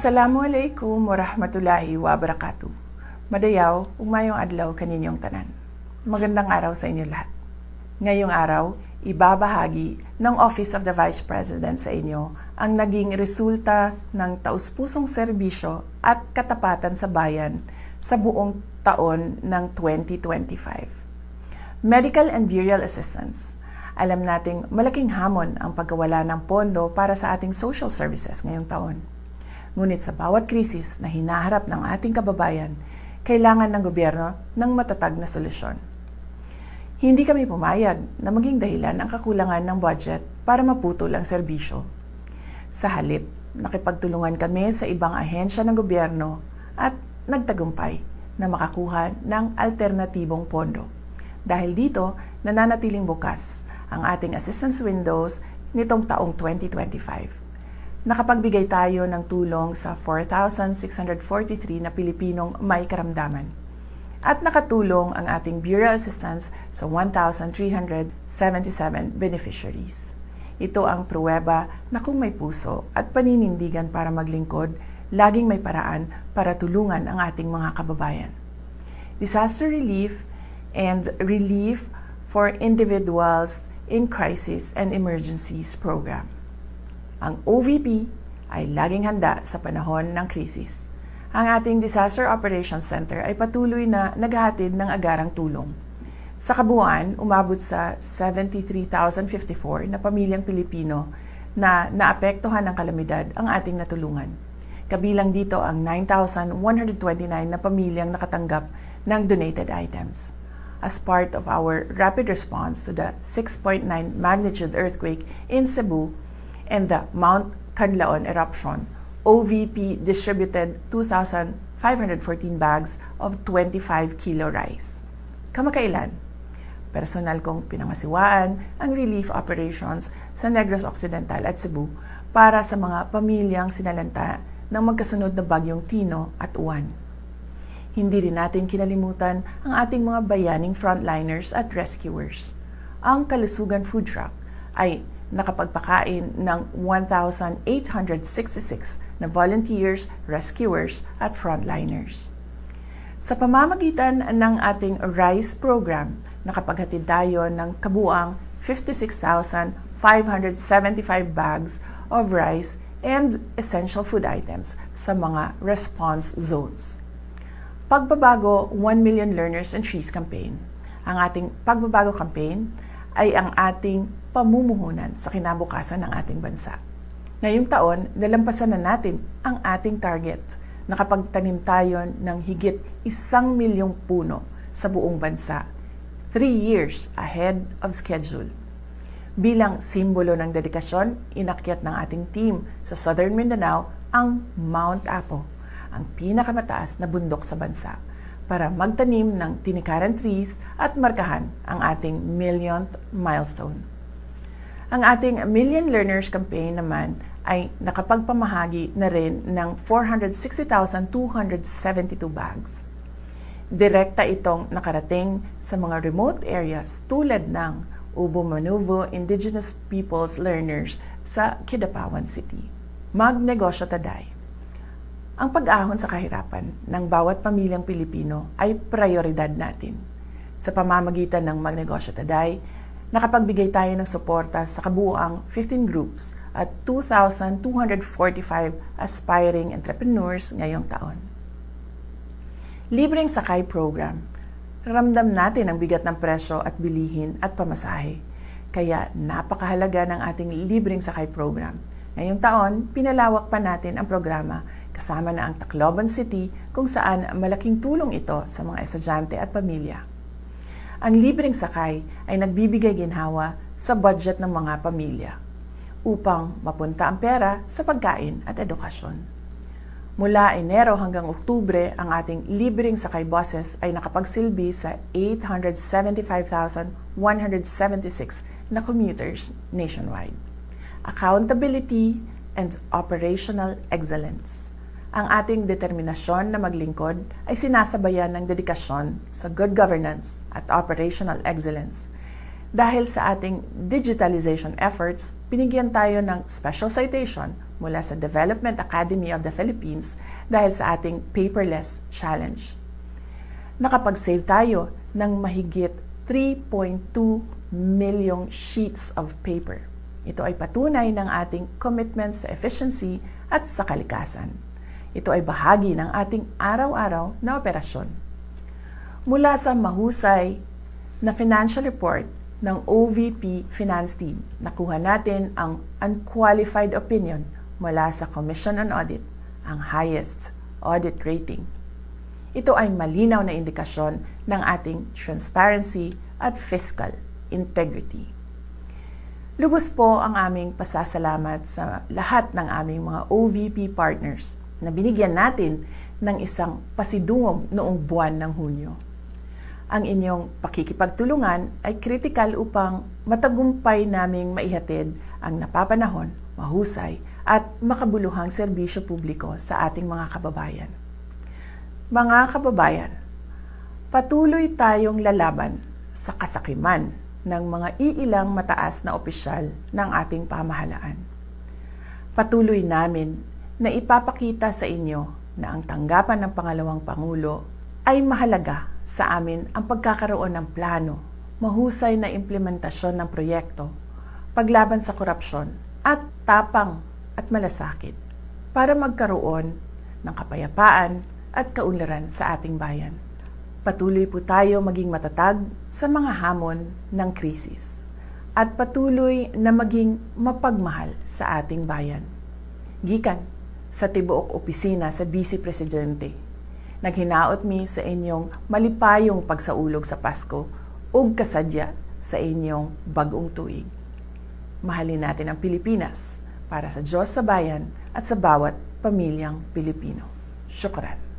Assalamualaikum warahmatullahi wabarakatuh. Madayaw, umayong adlaw kaninyong tanan. Magandang araw sa inyo lahat. Ngayong araw, ibabahagi ng Office of the Vice President sa inyo ang naging resulta ng taus-pusong serbisyo at katapatan sa bayan sa buong taon ng 2025. Medical and burial assistance. Alam nating malaking hamon ang pagkawala ng pondo para sa ating social services ngayong taon. Ngunit sa bawat krisis na hinaharap ng ating kababayan, kailangan ng gobyerno ng matatag na solusyon. Hindi kami pumayag na maging dahilan ang kakulangan ng budget para maputol ang serbisyo. Sa halip, nakipagtulungan kami sa ibang ahensya ng gobyerno at nagtagumpay na makakuha ng alternatibong pondo. Dahil dito, nananatiling bukas ang ating assistance windows nitong taong 2025. Nakapagbigay tayo ng tulong sa 4,643 na Pilipinong may karamdaman. At nakatulong ang ating burial assistance sa 1,377 beneficiaries. Ito ang pruweba na kung may puso at paninindigan para maglingkod, laging may paraan para tulungan ang ating mga kababayan. Disaster relief and relief for individuals in crisis and emergencies program. Ang OVP ay laging handa sa panahon ng krisis. Ang ating Disaster Operations Center ay patuloy na naghahatid ng agarang tulong. Sa kabuuan, umabot sa 73,054 na pamilyang Pilipino na naapektuhan ng kalamidad ang ating natulungan. Kabilang dito ang 9,129 na pamilyang nakatanggap ng donated items. As part of our rapid response to the 6.9 magnitude earthquake in Cebu, and the Mount Canlaon eruption, OVP distributed 2,514 bags of 25 kilo rice. Kamakailan, personal kong pinangasiwaan ang relief operations sa Negros Occidental at Cebu para sa mga pamilyang sinalanta ng magkasunod na bagyong Tino at Uwan. Hindi rin natin kinalimutan ang ating mga bayaning frontliners at rescuers. Ang Kalusugan Food Truck ay nakapagpakain ng 1,866 na volunteers, rescuers at frontliners. Sa pamamagitan ng ating RICE program, nakapaghatid tayo ng kabuang 56,575 bags of rice and essential food items sa mga response zones. Pagbabago 1 Million Learners and Trees campaign. Ang ating pagbabago campaign ay ang ating pamumuhunan sa kinabukasan ng ating bansa. Ngayong taon, nalampasan na natin ang ating target. Nakapagtanim tayo ng higit 1 milyong puno sa buong bansa, 3 years ahead of schedule. Bilang simbolo ng dedikasyon, inakyat ng ating team sa Southern Mindanao ang Mount Apo, ang pinakamataas na bundok sa bansa, para magtanim ng tinikaran trees at markahan ang ating millionth milestone. Ang ating Million Learners Campaign naman ay nakapagpamahagi na rin ng 460,272 bags. Direkta itong nakarating sa mga remote areas tulad ng Ubo-Manuvo Indigenous Peoples Learners sa Kidapawan City. Magnegosyo taday. Ang pag-ahon sa kahirapan ng bawat pamilyang Pilipino ay prioridad natin. Sa pamamagitan ng Magnegosyo Taday, nakapagbigay tayo ng suporta sa kabuuang 15 groups at 2,245 aspiring entrepreneurs ngayong taon. Libreng Sakay Program. Ramdam natin ang bigat ng presyo at bilihin at pamasahe. Kaya napakahalaga ng ating Libreng Sakay Program. Ngayong taon, pinalawak pa natin ang programa kasama na ang Tacloban City kung saan malaking tulong ito sa mga estudyante at pamilya. Ang libreng sakay ay nagbibigay ginhawa sa budget ng mga pamilya upang mapunta ang pera sa pagkain at edukasyon. Mula Enero hanggang Oktubre, ang ating libreng sakay buses ay nakapagsilbi sa 875,176 na commuters nationwide. Accountability and operational excellence. Ang ating determinasyon na maglingkod ay sinasabayan ng dedikasyon sa good governance at operational excellence. Dahil sa ating digitalization efforts, binigyan tayo ng special citation mula sa Development Academy of the Philippines dahil sa ating paperless challenge. Nakapag-save tayo ng mahigit 3.2 milyong sheets of paper. Ito ay patunay ng ating commitment sa efficiency at sa kalikasan. Ito ay bahagi ng ating araw-araw na operasyon. Mula sa mahusay na financial report ng OVP Finance Team, nakuha natin ang unqualified opinion mula sa Commission on Audit, ang highest audit rating. Ito ay malinaw na indikasyon ng ating transparency at fiscal integrity. Lubos po ang aming pasasalamat sa lahat ng aming mga OVP partners na binigyan natin ng isang pasidungog noong buwan ng Hunyo. Ang inyong pakikipagtulungan ay kritikal upang matagumpay naming maihatid ang napapanahon, mahusay at makabuluhang serbisyo publiko sa ating mga kababayan. Mga kababayan, patuloy tayong lalaban sa kasakiman ng mga iilang mataas na opisyal ng ating pamahalaan. Patuloy namin na ipapakita sa inyo na ang tanggapan ng pangalawang Pangulo ay mahalaga sa amin ang pagkakaroon ng plano, mahusay na implementasyon ng proyekto, paglaban sa korupsyon at tapang at malasakit para magkaroon ng kapayapaan at kaunlaran sa ating bayan. Patuloy po tayo maging matatag sa mga hamon ng krisis at patuloy na maging mapagmahal sa ating bayan. Gikan sa tibuok opisina sa Vice Presidente, naghinaot mi sa inyong malipayong pagsaulog sa Pasko ug kasadya sa inyong bagong tuig. Mahalin natin ang Pilipinas para sa Diyos sa bayan at sa bawat pamilyang Pilipino. Syukran.